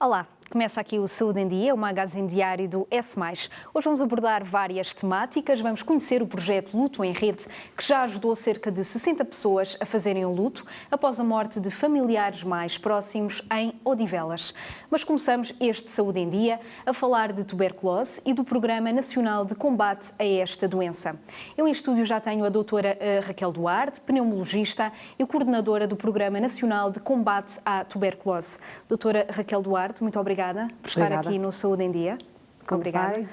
Olá, começa aqui o Saúde em Dia, o magazine diário do S+. Hoje vamos abordar várias temáticas, vamos conhecer o projeto Luto em Rede, que já ajudou cerca de 60 pessoas a fazerem o luto após a morte de familiares mais próximos em Odivelas. Mas começamos este Saúde em Dia a falar de tuberculose e do Programa Nacional de Combate a esta doença. Eu em estúdio já tenho a doutora Raquel Duarte, pneumologista e coordenadora do Programa Nacional de Combate à Tuberculose. Doutora Raquel Duarte, muito obrigada por estar aqui no Saúde em Dia. Obrigada.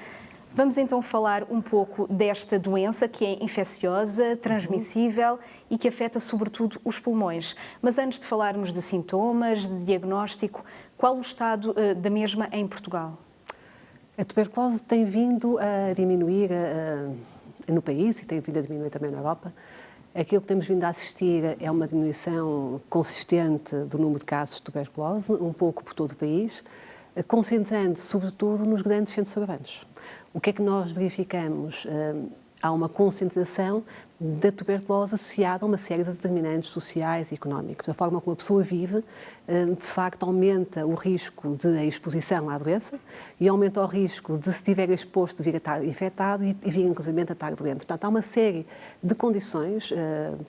Vamos então falar um pouco desta doença que é infecciosa, transmissível e que afeta sobretudo os pulmões. Mas antes de falarmos de sintomas, de diagnóstico, qual o estado da mesma em Portugal? A tuberculose tem vindo a diminuir no país e tem vindo a diminuir também na Europa. Aquilo que temos vindo a assistir é uma diminuição consistente do número de casos de tuberculose, um pouco por todo o país, concentrando-se sobretudo nos grandes centros urbanos. O que é que nós verificamos? Há uma concentração da tuberculose associada a uma série de determinantes sociais e económicos. A forma como a pessoa vive, de facto, aumenta o risco de exposição à doença e aumenta o risco de, se estiver exposto, vir a estar infectado e vir, inclusive, a estar doente. Portanto, há uma série de condições,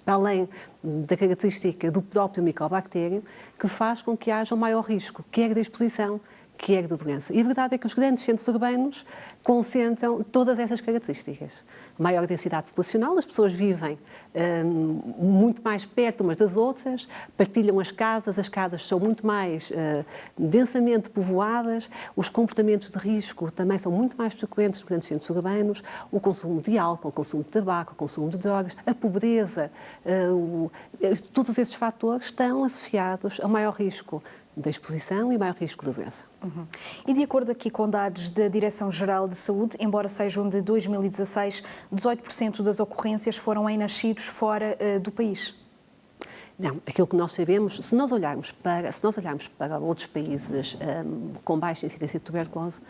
para além da característica do próprio micobactério, que faz com que haja um maior risco, quer de exposição, quer de doença. E a verdade é que os grandes centros urbanos concentram todas essas características. Maior densidade populacional, as pessoas vivem muito mais perto umas das outras, partilham as casas são muito mais densamente povoadas, os comportamentos de risco também são muito mais frequentes nos grandes centros urbanos, o consumo de álcool, o consumo de tabaco, o consumo de drogas, a pobreza, todos esses fatores estão associados a maior risco da exposição e maior risco da doença. E de acordo aqui com dados da Direção-Geral de Saúde, embora sejam de 2016, 18% das ocorrências foram em nascidos fora do país. Não, aquilo que nós sabemos, se nós olharmos para outros países com baixa incidência de tuberculose,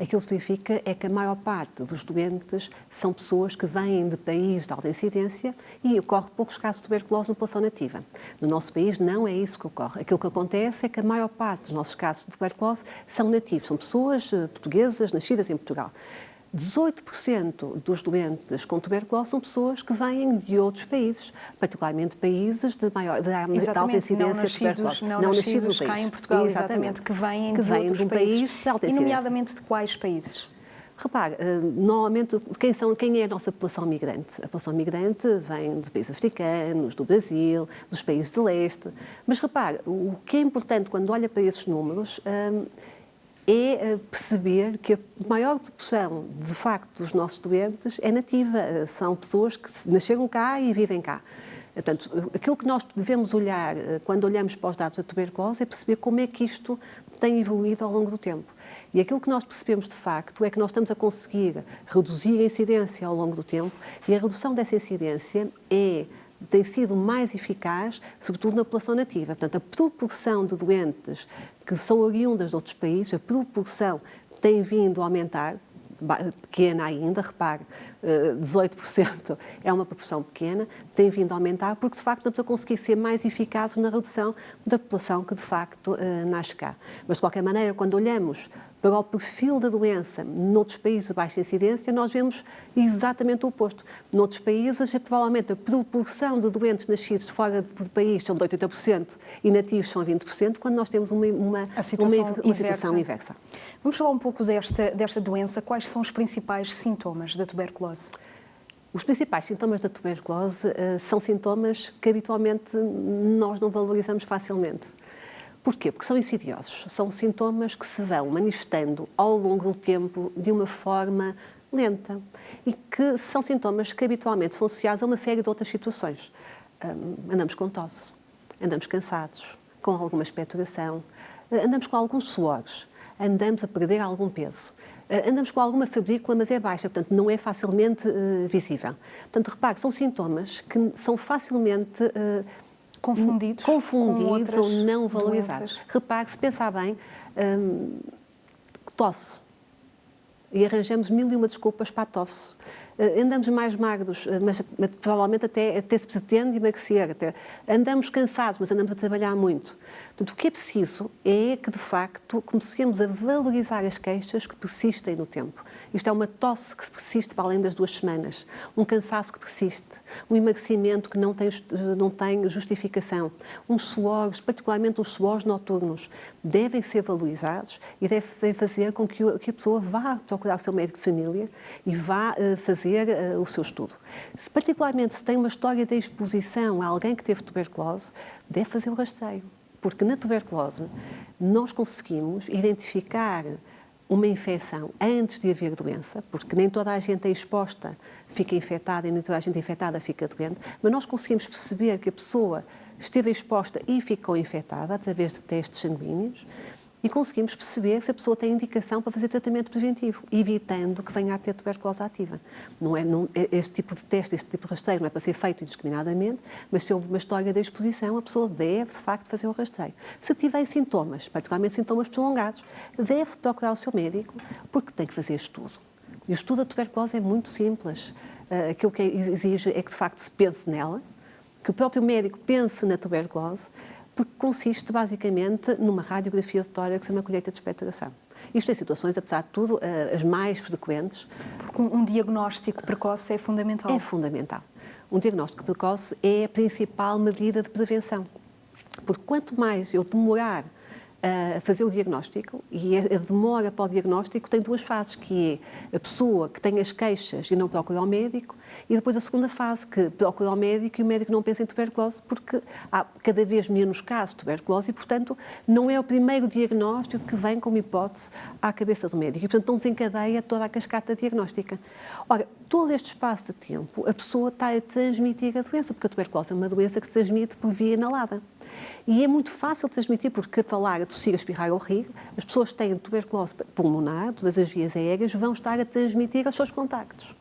aquilo que verifica é que a maior parte dos doentes são pessoas que vêm de países de alta incidência e ocorre poucos casos de tuberculose na população nativa. No nosso país não é isso que ocorre. Aquilo que acontece é que a maior parte dos nossos casos de tuberculose são nativos, são pessoas portuguesas nascidas em Portugal. 18% dos doentes com tuberculose são pessoas que vêm de outros países, particularmente países de alta incidência de tuberculose. Não nascidos cá em Portugal, exatamente, que vêm de outros países. De alta incidência. E nomeadamente de quais países? Repare, normalmente, quem é a nossa população migrante? A população migrante vem de países africanos, do Brasil, dos países de leste. Mas repare, o que é importante quando olha para esses números é perceber que a maior proporção, de facto, dos nossos doentes é nativa. São pessoas que nasceram cá e vivem cá. Portanto, aquilo que nós devemos olhar quando olhamos para os dados da tuberculose é perceber como é que isto tem evoluído ao longo do tempo. E aquilo que nós percebemos, de facto, é que nós estamos a conseguir reduzir a incidência ao longo do tempo e a redução dessa incidência tem sido mais eficaz, sobretudo na população nativa. Portanto, a proporção de doentes que são oriundas de outros países, a proporção tem vindo a aumentar, pequena ainda, repare, 18% é uma proporção pequena, tem vindo a aumentar porque, de facto, estamos a conseguir ser mais eficazes na redução da população que, de facto, nasce cá. Mas, de qualquer maneira, quando olhamos para o perfil da doença noutros países de baixa incidência, nós vemos exatamente o oposto. Noutros países, provavelmente, a proporção de doentes nascidos fora do país são de 80% e nativos são 20%, quando nós temos uma situação inversa. Vamos falar um pouco desta doença. Quais são os principais sintomas da tuberculose? Os principais sintomas da tuberculose são sintomas que habitualmente nós não valorizamos facilmente. Porquê? Porque são insidiosos. São sintomas que se vão manifestando ao longo do tempo de uma forma lenta e que são sintomas que habitualmente são associados a uma série de outras situações. Andamos com tosse, andamos cansados, com alguma expectoração, andamos com alguns suores, andamos a perder algum peso. Andamos com alguma febrícula, mas é baixa, portanto, não é facilmente visível. Portanto, repare, são sintomas que são facilmente confundidos ou não valorizados. Doenças. Repare, se pensar bem, tosse. E arranjamos mil e uma desculpas para a tosse. andamos mais magros, mas provavelmente até se pretende emagrecer, andamos cansados, mas andamos a trabalhar muito. Portanto, o que é preciso é que, de facto, comecemos a valorizar as queixas que persistem no tempo. Isto é uma tosse que persiste para além das 2 semanas, um cansaço que persiste, um emagrecimento que não tem justificação, uns suores, particularmente os suores noturnos, devem ser valorizados e devem fazer com que a pessoa vá procurar o seu médico de família e vá fazer o seu estudo. Particularmente se tem uma história de exposição a alguém que teve tuberculose, deve fazer o rastreio. Porque na tuberculose nós conseguimos identificar uma infecção antes de haver doença, porque nem toda a gente é exposta fica infectada e nem toda a gente infectada fica doente, mas nós conseguimos perceber que a pessoa esteve exposta e ficou infectada através de testes sanguíneos e conseguimos perceber se a pessoa tem indicação para fazer tratamento preventivo, evitando que venha a ter tuberculose ativa. Este tipo de teste, este tipo de rastreio não é para ser feito indiscriminadamente, mas se houve uma história de exposição, a pessoa deve, de facto, fazer o rastreio. Se tiver sintomas, particularmente sintomas prolongados, deve procurar o seu médico, porque tem que fazer estudo. E o estudo da tuberculose é muito simples. Aquilo que exige é que, de facto, se pense nela, que o próprio médico pense na tuberculose, porque consiste basicamente numa radiografia de tórax e uma colheita de expectoração. Isto em situações, apesar de tudo, as mais frequentes. Porque um diagnóstico precoce é fundamental. É fundamental. Um diagnóstico precoce é a principal medida de prevenção. Porque quanto mais eu demorar a fazer o diagnóstico, e a demora para o diagnóstico tem 2 fases, que é a pessoa que tem as queixas e não procura ao médico, e depois a segunda fase, que procura ao médico e o médico não pensa em tuberculose, porque há cada vez menos casos de tuberculose e, portanto, não é o primeiro diagnóstico que vem como hipótese à cabeça do médico. E, portanto, não desencadeia toda a cascata diagnóstica. Ora, todo este espaço de tempo, a pessoa está a transmitir a doença, porque a tuberculose é uma doença que se transmite por via inalada. E é muito fácil transmitir, porque a falar, a tossir, a espirrar ou rir, as pessoas que têm tuberculose pulmonar, todas as vias aéreas, vão estar a transmitir aos seus contactos.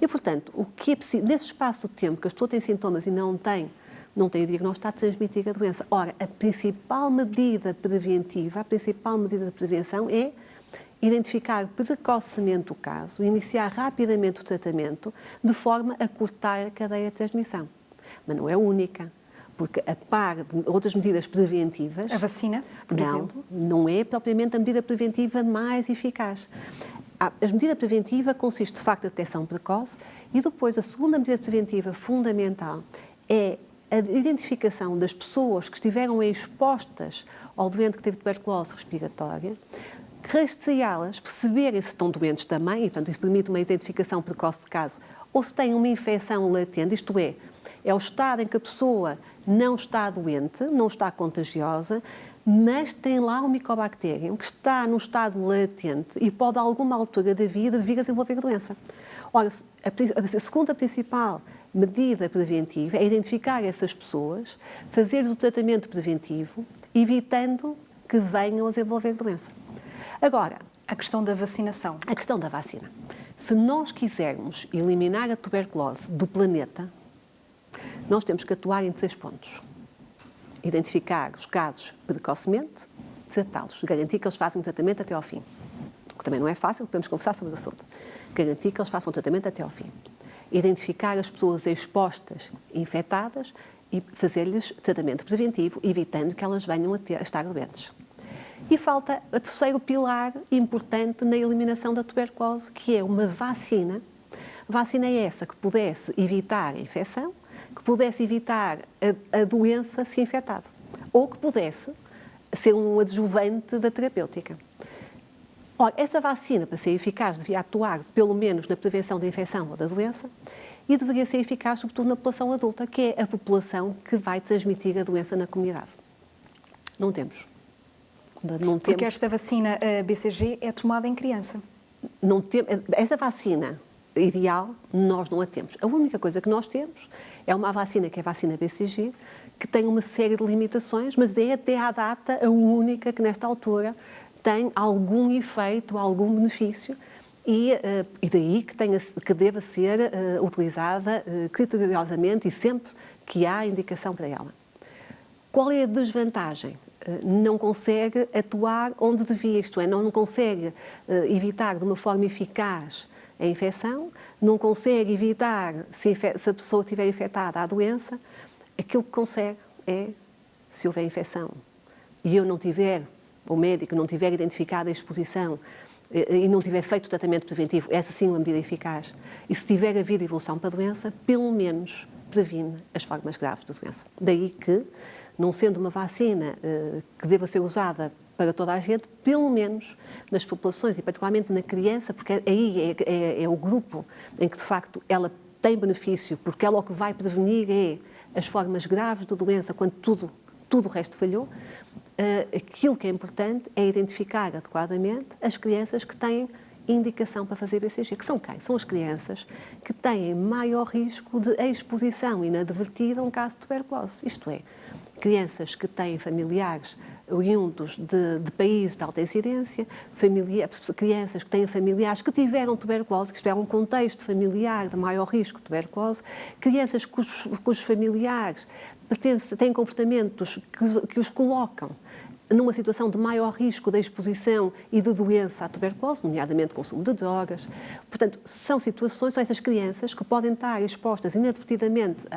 E, portanto, o que é preciso, nesse espaço de tempo que as pessoas têm sintomas e não têm o diagnóstico, está a transmitir a doença. Ora, a principal medida preventiva, a principal medida de prevenção é identificar precocemente o caso, iniciar rapidamente o tratamento, de forma a cortar a cadeia de transmissão. Mas não é única. Porque, a par de outras medidas preventivas... A vacina, por exemplo? Não é propriamente a medida preventiva mais eficaz. A medida preventiva consiste, de facto, na detecção precoce e depois a segunda medida preventiva fundamental é a identificação das pessoas que estiveram expostas ao doente que teve tuberculose respiratória, rastreá-las, perceberem se estão doentes também, e, portanto, isso permite uma identificação precoce de caso, ou se têm uma infecção latente, isto é o estado em que a pessoa não está doente, não está contagiosa, mas tem lá um micobacterium que está num estado latente e pode, a alguma altura da vida, vir a desenvolver a doença. Ora, a segunda principal medida preventiva é identificar essas pessoas, fazer o tratamento preventivo, evitando que venham a desenvolver a doença. Agora, a questão da vacinação. A questão da vacina. Se nós quisermos eliminar a tuberculose do planeta, nós temos que atuar em 3 pontos. Identificar os casos precocemente, tratá-los, garantir que eles façam o tratamento até ao fim. O que também não é fácil, podemos conversar sobre o assunto. Garantir que eles façam o tratamento até ao fim. Identificar as pessoas expostas, infectadas e fazer-lhes tratamento preventivo, evitando que elas venham a estar doentes. E falta o terceiro pilar importante na eliminação da tuberculose, que é uma vacina. Vacina é essa que pudesse evitar a infecção, que pudesse evitar a doença se infectado, ou que pudesse ser um adjuvante da terapêutica. Ora, essa vacina, para ser eficaz, devia atuar pelo menos na prevenção da infecção ou da doença e deveria ser eficaz sobretudo na população adulta, que é a população que vai transmitir a doença na comunidade. Não temos. Porque esta vacina BCG é tomada em criança. Essa vacina ideal, nós não a temos. A única coisa que nós temos é uma vacina, que é a vacina BCG, que tem uma série de limitações, mas é até à data a única que nesta altura tem algum efeito, algum benefício e daí que deva ser utilizada criteriosamente e sempre que há indicação para ela. Qual é a desvantagem? Não consegue atuar onde devia, isto é, não consegue evitar de uma forma eficaz a infecção, não consegue evitar, se a pessoa estiver infectada, a doença, aquilo que consegue é, se houver infecção e eu não tiver, o médico não tiver identificado a exposição e não tiver feito o tratamento preventivo, essa sim é uma medida eficaz, e se tiver havido evolução para a doença, pelo menos previne as formas graves da doença. Daí que, não sendo uma vacina que deva ser usada para toda a gente, pelo menos nas populações e particularmente na criança, porque aí é o grupo em que de facto ela tem benefício, porque ela o que vai prevenir é as formas graves da doença quando tudo o resto falhou. Aquilo que é importante é identificar adequadamente as crianças que têm indicação para fazer BCG, que são quem? São as crianças que têm maior risco de exposição inadvertida a um caso de tuberculose. Isto é, crianças que têm familiares oriundos de países de alta incidência, crianças que têm familiares que tiveram tuberculose, que estiveram um contexto familiar de maior risco de tuberculose, crianças cujos familiares têm comportamentos que os colocam numa situação de maior risco de exposição e de doença à tuberculose, nomeadamente consumo de drogas. Portanto, são essas crianças que podem estar expostas inadvertidamente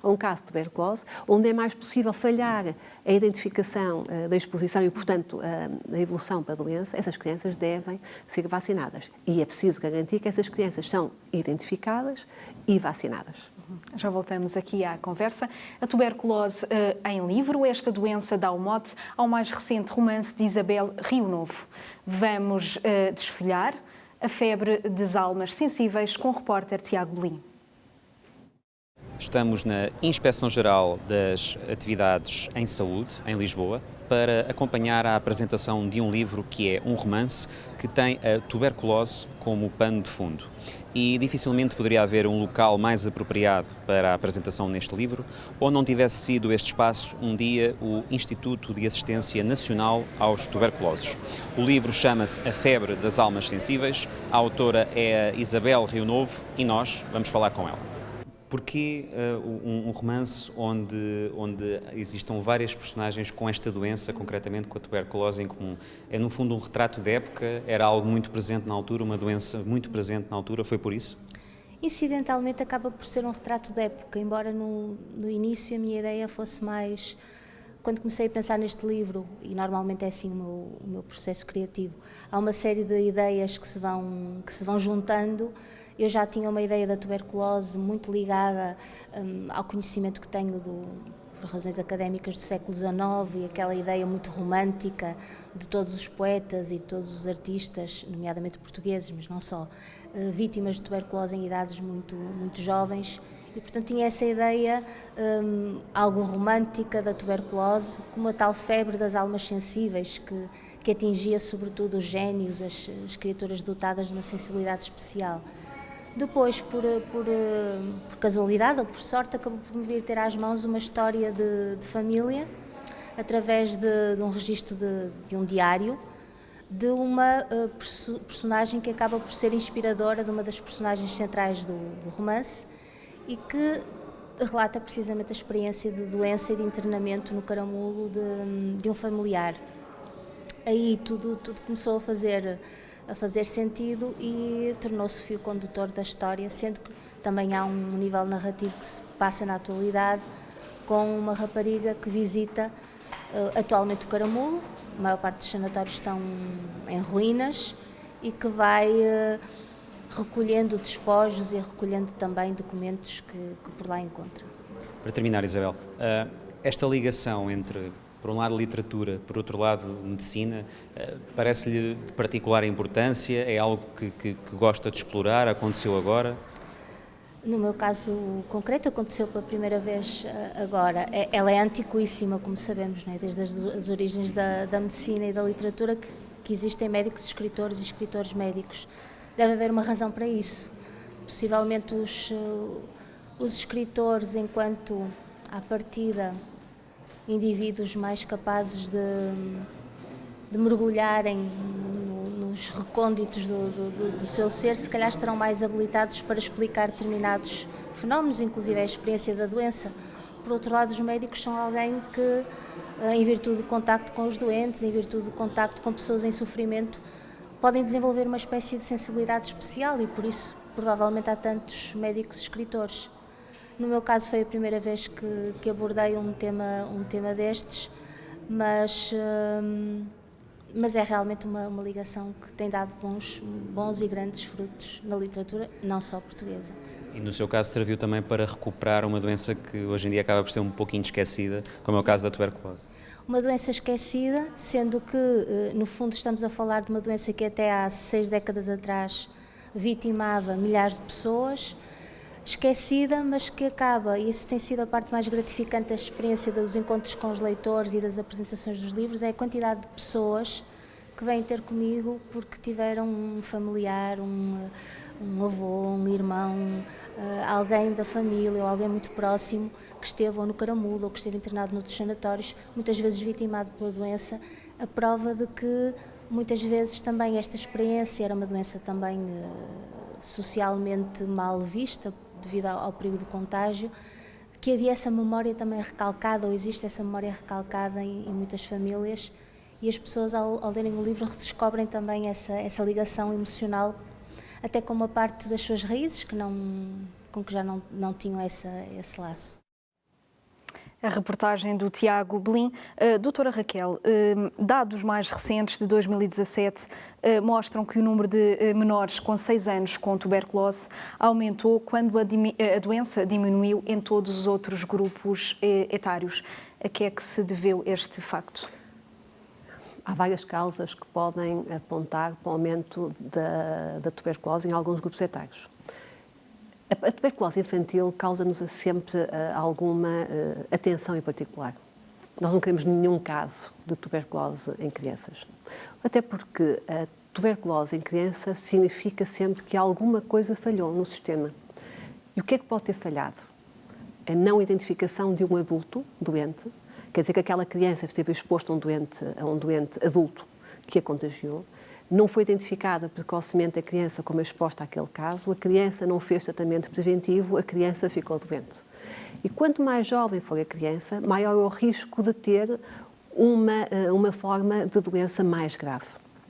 a um caso de tuberculose, onde é mais possível falhar a identificação da exposição e, portanto, a evolução para a doença. Essas crianças devem ser vacinadas. E é preciso garantir que essas crianças são identificadas e vacinadas. Já voltamos aqui à conversa. A tuberculose em livro, esta doença dá o mote ao mais recente romance de Isabel Rio Novo. Vamos desfolhar A Febre das Almas Sensíveis com o repórter Tiago Belim. Estamos na Inspeção-Geral das Atividades em Saúde, em Lisboa, para acompanhar a apresentação de um livro que é um romance que tem a tuberculose como pano de fundo. E dificilmente poderia haver um local mais apropriado para a apresentação neste livro, ou não tivesse sido este espaço um dia o Instituto de Assistência Nacional aos Tuberculosos. O livro chama-se A Febre das Almas Sensíveis, a autora é a Isabel Rio Novo e nós vamos falar com ela. Porquê um romance onde existam várias personagens com esta doença, concretamente com a tuberculose em comum? É, no fundo, um retrato de época? Era algo muito presente na altura, uma doença muito presente na altura? Foi por isso? Incidentalmente acaba por ser um retrato de época, embora no início a minha ideia fosse mais... Quando comecei a pensar neste livro, e normalmente é assim o meu processo criativo, há uma série de ideias que se vão juntando. Eu já tinha uma ideia da tuberculose muito ligada ao conhecimento que tenho por razões académicas do século XIX e aquela ideia muito romântica de todos os poetas e todos os artistas, nomeadamente portugueses, mas não só, vítimas de tuberculose em idades muito, muito jovens. E, portanto, tinha essa ideia algo romântica da tuberculose, como a tal febre das almas sensíveis que atingia sobretudo os génios, as criaturas dotadas de uma sensibilidade especial. Depois, por casualidade ou por sorte, acabou por me vir ter às mãos uma história de família, através de um registro de um diário, de uma personagem que acaba por ser inspiradora de uma das personagens centrais do romance e que relata precisamente a experiência de doença e de internamento no caramulo de um familiar. Aí tudo começou a fazer sentido e tornou-se fio condutor da história, sendo que também há um nível narrativo que se passa na atualidade com uma rapariga que visita atualmente o caramulo. A maior parte dos sanatórios estão em ruínas e que vai recolhendo despojos e recolhendo também documentos que por lá encontra. Para terminar, Isabel, esta ligação entre, por um lado, literatura, por outro lado, medicina, parece-lhe de particular importância? É algo que gosta de explorar? Aconteceu agora? No meu caso concreto, aconteceu pela primeira vez agora. Ela é antiquíssima, como sabemos, não é? Desde as origens da medicina e da literatura que existem médicos, escritores e escritores médicos. Deve haver uma razão para isso. Possivelmente os escritores, enquanto à partida indivíduos mais capazes de mergulharem nos recônditos do seu ser, se calhar estarão mais habilitados para explicar determinados fenómenos, inclusive a experiência da doença. Por outro lado, os médicos são alguém que, em virtude do contacto com os doentes, em virtude do contacto com pessoas em sofrimento, podem desenvolver uma espécie de sensibilidade especial e por isso provavelmente há tantos médicos escritores. No meu caso foi a primeira vez que abordei um tema destes, mas é realmente uma ligação que tem dado bons e grandes frutos na literatura, não só portuguesa. E no seu caso serviu também para recuperar uma doença que hoje em dia acaba por ser um pouquinho esquecida, como é o caso da tuberculose. Uma doença esquecida, sendo que, no fundo, estamos a falar de uma doença que até há 6 décadas atrás vitimava milhares de pessoas, esquecida, mas que acaba, e isso tem sido a parte mais gratificante da experiência dos encontros com os leitores e das apresentações dos livros, é a quantidade de pessoas que vêm ter comigo porque tiveram um familiar, um avô, um irmão, alguém da família ou alguém muito próximo que esteve ou no Caramulo ou que esteve internado noutros sanatórios, muitas vezes vitimado pela doença, a prova de que muitas vezes também esta experiência era uma doença também socialmente mal vista devido ao perigo de contágio, que havia essa memória também recalcada, ou existe essa memória recalcada em muitas famílias, e as pessoas ao lerem o livro redescobrem também essa ligação emocional, até com uma parte das suas raízes com que já não tinham esse laço. A reportagem do Tiago Belim. Doutora Raquel, dados mais recentes de 2017 mostram que o número de menores com 6 anos com tuberculose aumentou quando a doença diminuiu em todos os outros grupos etários. A que é que se deveu este facto? Há várias causas que podem apontar para o aumento da tuberculose em alguns grupos etários. A tuberculose infantil causa-nos sempre alguma atenção em particular. Nós não queremos nenhum caso de tuberculose em crianças. Até porque a tuberculose em criança significa sempre que alguma coisa falhou no sistema. E o que é que pode ter falhado? A não identificação de um adulto doente, quer dizer que aquela criança esteve exposta a um doente adulto que a contagiou, não foi identificada precocemente a criança como exposta àquele caso, a criança não fez tratamento preventivo, a criança ficou doente. E quanto mais jovem for a criança, maior é o risco de ter uma forma de doença mais grave.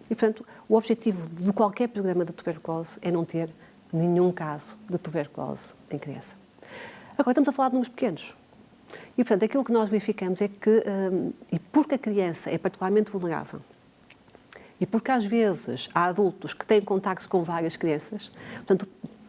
E, portanto, o objetivo de qualquer programa de tuberculose é não ter nenhum caso de tuberculose em criança. Agora, estamos a falar de números pequenos. E, portanto, aquilo que nós verificamos é que, e porque a criança é particularmente vulnerável, e porque às vezes há adultos que têm contactos com várias crianças, portanto,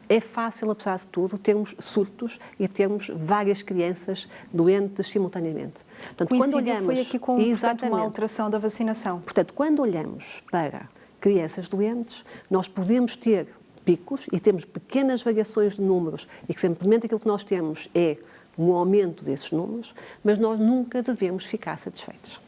é fácil, apesar de tudo, termos surtos e termos várias crianças doentes simultaneamente. Portanto, quando olhamos, foi aqui com uma alteração da vacinação. Portanto, quando olhamos para crianças doentes, nós podemos ter picos e temos pequenas variações de números e que simplesmente aquilo que nós temos é um aumento desses números, mas nós nunca devemos ficar satisfeitos.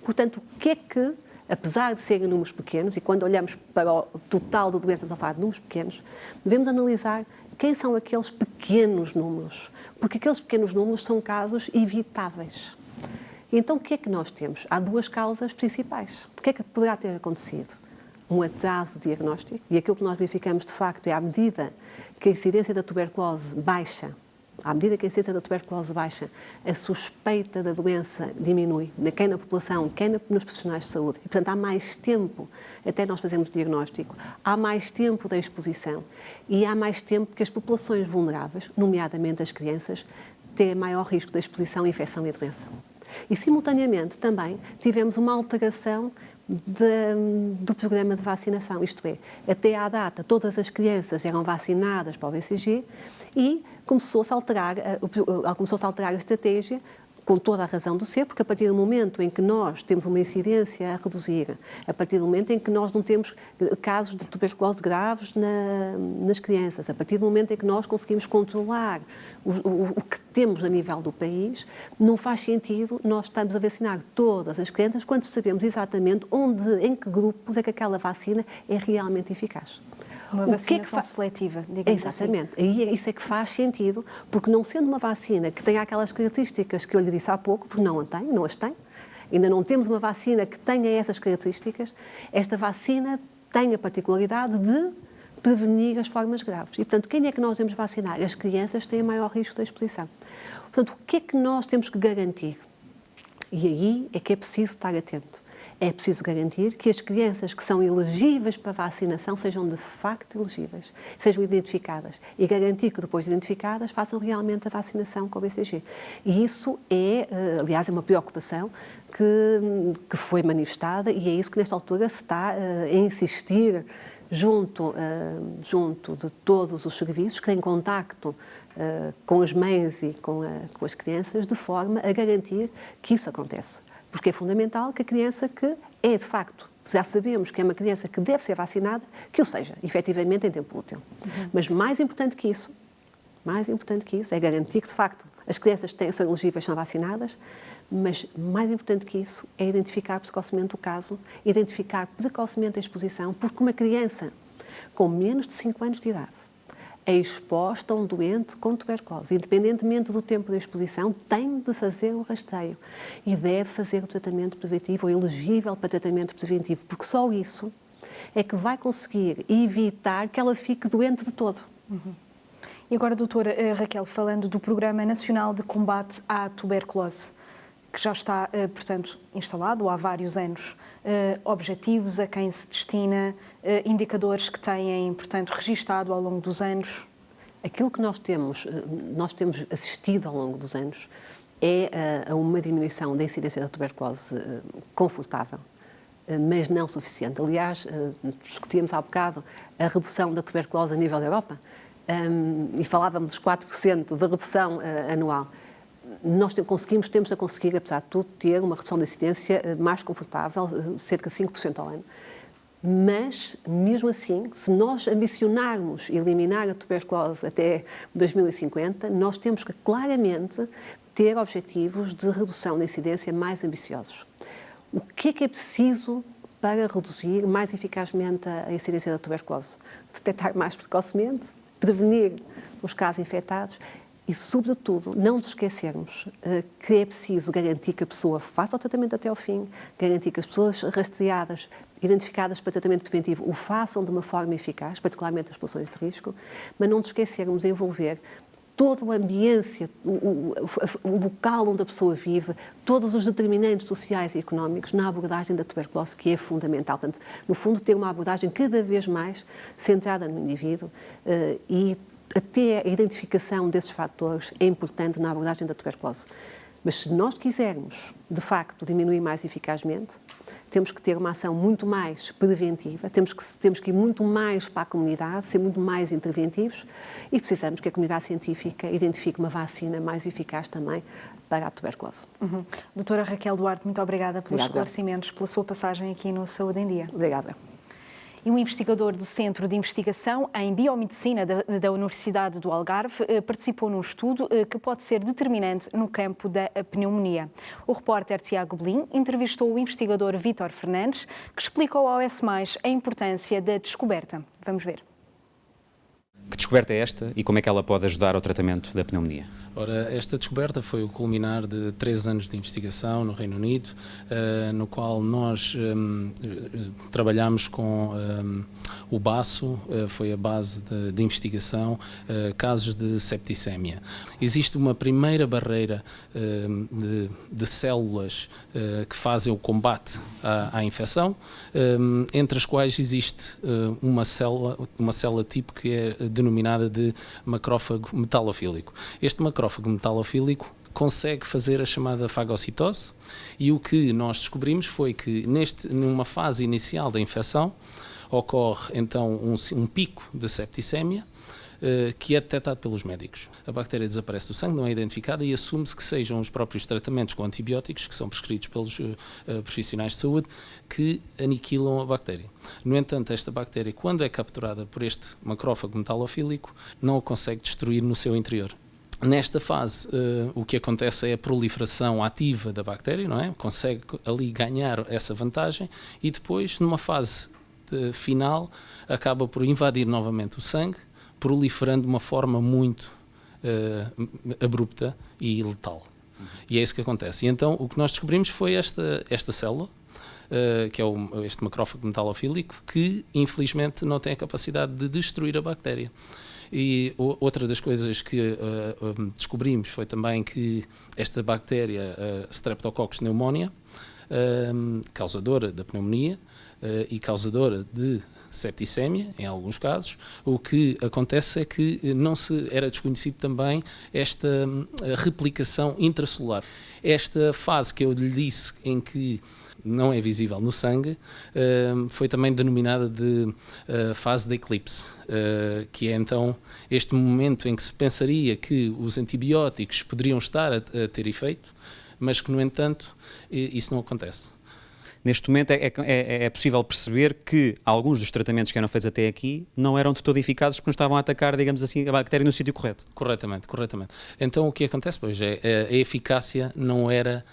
Portanto, o que é que, apesar de serem números pequenos, e quando olhamos para o total do doente, estamos a falar de números pequenos, devemos analisar quem são aqueles pequenos números, porque aqueles pequenos números são casos evitáveis. Então, o que é que nós temos? Há duas causas principais. O que é que poderá ter acontecido? Um atraso diagnóstico, e aquilo que nós verificamos, de facto, é à medida que a incidência da tuberculose baixa, à medida que a incidência da tuberculose baixa, a suspeita da doença diminui, quer na população, quer nos profissionais de saúde. E, portanto, há mais tempo até nós fazermos o diagnóstico, há mais tempo da exposição e há mais tempo que as populações vulneráveis, nomeadamente as crianças, têm maior risco de exposição, infecção e doença. E, simultaneamente, também tivemos uma alteração do programa de vacinação, isto é, até à data todas as crianças eram vacinadas para o BCG e começou-se a alterar a estratégia, com toda a razão de ser, porque a partir do momento em que nós temos uma incidência a reduzir, a partir do momento em que nós não temos casos de tuberculose graves nas crianças, a partir do momento em que nós conseguimos controlar o que temos a nível do país, não faz sentido nós estarmos a vacinar todas as crianças quando sabemos exatamente em que grupos é que aquela vacina é realmente eficaz. Uma vacinação seletiva, digamos assim. Exatamente. Aí isso é que faz sentido, porque não sendo uma vacina que tenha aquelas características que eu lhe disse há pouco, porque não as tem, ainda não temos uma vacina que tenha essas características, esta vacina tem a particularidade de prevenir as formas graves. E, portanto, quem é que nós devemos vacinar? As crianças têm maior risco de exposição. Portanto, o que é que nós temos que garantir? E aí é que é preciso estar atento. É preciso garantir que as crianças que são elegíveis para vacinação sejam de facto elegíveis, sejam identificadas e garantir que depois de identificadas façam realmente a vacinação com o BCG. E isso é, aliás, é uma preocupação que foi manifestada e é isso que nesta altura se está a insistir junto de todos os serviços que têm contacto com as mães e com as crianças, de forma a garantir que isso acontece. Porque é fundamental que a criança que é, de facto, já sabemos que é uma criança que deve ser vacinada, que o seja, efetivamente, em tempo útil. Mas mais importante que isso é garantir que, de facto, as crianças são elegíveis, são vacinadas, mas mais importante que isso é identificar precocemente o caso, identificar precocemente a exposição, porque uma criança com menos de 5 anos de idade é exposta a um doente com tuberculose, independentemente do tempo da exposição, tem de fazer o rastreio e deve fazer o tratamento preventivo ou elegível para tratamento preventivo, porque só isso é que vai conseguir evitar que ela fique doente de todo. E agora, doutora Raquel, falando do Programa Nacional de Combate à Tuberculose, que já está, portanto, instalado há vários anos, objetivos a quem se destina, indicadores que têm, portanto, registado ao longo dos anos? Aquilo que nós temos assistido ao longo dos anos é a uma diminuição da incidência da tuberculose confortável, mas não suficiente. Aliás, discutíamos há bocado a redução da tuberculose a nível da Europa e falávamos dos 4% de redução anual. Nós temos a conseguir, apesar de tudo, ter uma redução da incidência mais confortável, cerca de 5% ao ano. Mas, mesmo assim, se nós ambicionarmos eliminar a tuberculose até 2050, nós temos que claramente ter objetivos de redução da incidência mais ambiciosos. O que é preciso para reduzir mais eficazmente a incidência da tuberculose? Detectar mais precocemente, prevenir os casos infectados e, sobretudo, não nos esquecermos que é preciso garantir que a pessoa faça o tratamento até ao fim, garantir que as pessoas rastreadas, identificadas para tratamento preventivo, o façam de uma forma eficaz, particularmente as populações de risco, mas não nos esquecermos de envolver toda a ambiência, o local onde a pessoa vive, todos os determinantes sociais e económicos na abordagem da tuberculose, que é fundamental. Portanto, no fundo, ter uma abordagem cada vez mais centrada no indivíduo e até a identificação desses fatores é importante na abordagem da tuberculose. Mas se nós quisermos, de facto, diminuir mais eficazmente, temos que ter uma ação muito mais preventiva, temos que ir muito mais para a comunidade, ser muito mais interventivos e precisamos que a comunidade científica identifique uma vacina mais eficaz também para a tuberculose. Doutora Raquel Duarte, muito obrigada pelos esclarecimentos, pela sua passagem aqui no Saúde em Dia. Obrigada. E um investigador do Centro de Investigação em Biomedicina da Universidade do Algarve participou num estudo que pode ser determinante no campo da pneumonia. O repórter Tiago Belim entrevistou o investigador Vítor Fernandes, que explicou ao S+, a importância da descoberta. Vamos ver. Que descoberta é esta e como é que ela pode ajudar ao tratamento da pneumonia? Ora, esta descoberta foi o culminar de 3 anos de investigação no Reino Unido, no qual nós trabalhamos com o baço, foi a base de investigação, casos de septicémia. Existe uma primeira barreira de células que fazem o combate à infecção, entre as quais existe uma célula tipo que é denominada de macrófago metalofílico. Este macrófago metalofílico consegue fazer a chamada fagocitose e o que nós descobrimos foi que numa fase inicial da infecção ocorre então um pico de septicémia que é detectado pelos médicos. A bactéria desaparece do sangue, não é identificada e assume-se que sejam os próprios tratamentos com antibióticos que são prescritos pelos profissionais de saúde que aniquilam a bactéria. No entanto, esta bactéria, quando é capturada por este macrófago metalofílico, não a consegue destruir no seu interior. Nesta fase, o que acontece é a proliferação ativa da bactéria, não é? Consegue ali ganhar essa vantagem e depois, numa fase final, acaba por invadir novamente o sangue, proliferando de uma forma muito abrupta e letal. E é isso que acontece. E então, o que nós descobrimos foi esta célula, que é este macrófago metalofílico, que infelizmente não tem a capacidade de destruir a bactéria. E outra das coisas que descobrimos foi também que esta bactéria, Streptococcus pneumoniae, causadora da pneumonia e causadora de septicémia, em alguns casos. O que acontece é que era desconhecido também esta replicação intracelular. Esta fase que eu lhe disse, em que não é visível no sangue, foi também denominada de fase de eclipse, que é então este momento em que se pensaria que os antibióticos poderiam estar a ter efeito, mas que, no entanto, isso não acontece. Neste momento é possível perceber que alguns dos tratamentos que eram feitos até aqui não eram de todo eficazes porque não estavam a atacar, digamos assim, a bactéria no sítio correto. Corretamente. Então o que acontece, pois, a eficácia não era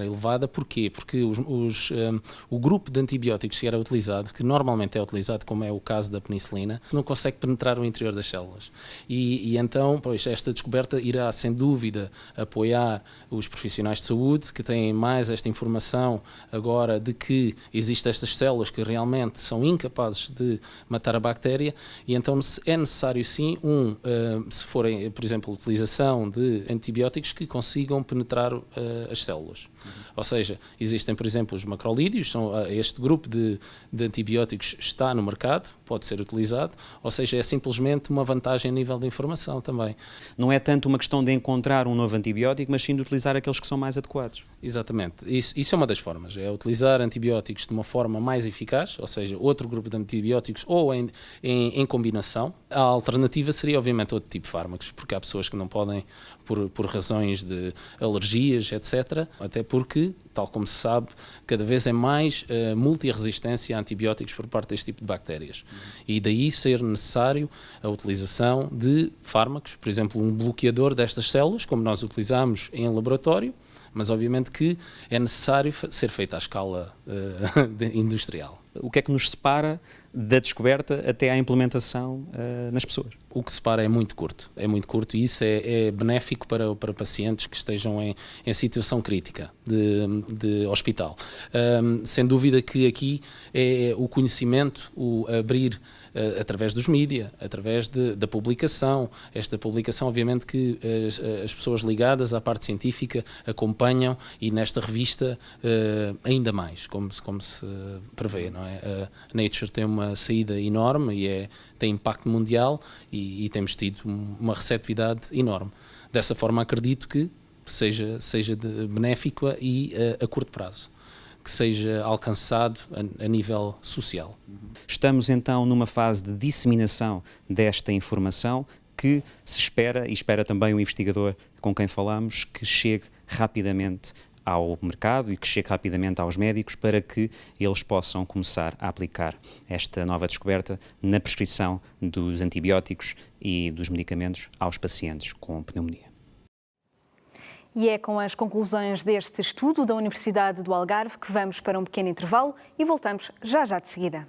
elevada. Porquê? Porque o grupo de antibióticos que era utilizado, que normalmente é utilizado, como é o caso da penicilina, não consegue penetrar o interior das células. E então, pois, esta descoberta irá, sem dúvida, apoiar os profissionais de saúde que têm mais esta informação agora de que existem estas células que realmente são incapazes de matar a bactéria, e então é necessário sim, se forem, por exemplo, a utilização de antibióticos que consigam penetrar as células. Ou seja, existem, por exemplo, os macrolídeos, este grupo de antibióticos está no mercado, pode ser utilizado, ou seja, é simplesmente uma vantagem a nível de informação também. Não é tanto uma questão de encontrar um novo antibiótico, mas sim de utilizar aqueles que são mais adequados. Exatamente, isso é uma das formas, é utilizar antibióticos de uma forma mais eficaz, ou seja, outro grupo de antibióticos ou em combinação. A alternativa seria, obviamente, outro tipo de fármacos, porque há pessoas que não podem, por razões de alergias, etc., até porque, tal como se sabe, cada vez é mais multirresistência a antibióticos por parte deste tipo de bactérias. E daí ser necessário a utilização de fármacos, por exemplo, um bloqueador destas células, como nós utilizamos em laboratório, mas obviamente que é necessário ser feito à escala industrial. O que é que nos separa da descoberta até à implementação nas pessoas? O que separa é muito curto e isso é benéfico para pacientes que estejam em situação crítica de hospital. Sem dúvida que aqui é o conhecimento, o abrir através dos mídias, através da publicação. Esta publicação, obviamente, que as pessoas ligadas à parte científica acompanham, e nesta revista ainda mais, como se prevê, não é? A Nature tem uma saída enorme e tem impacto mundial e temos tido uma receptividade enorme. Dessa forma, acredito que seja benéfico e a curto prazo, que seja alcançado a nível social. Estamos então numa fase de disseminação desta informação que se espera, e espera também o investigador com quem falamos, que chegue rapidamente ao mercado e que chegue rapidamente aos médicos para que eles possam começar a aplicar esta nova descoberta na prescrição dos antibióticos e dos medicamentos aos pacientes com pneumonia. E é com as conclusões deste estudo da Universidade do Algarve que vamos para um pequeno intervalo e voltamos já de seguida.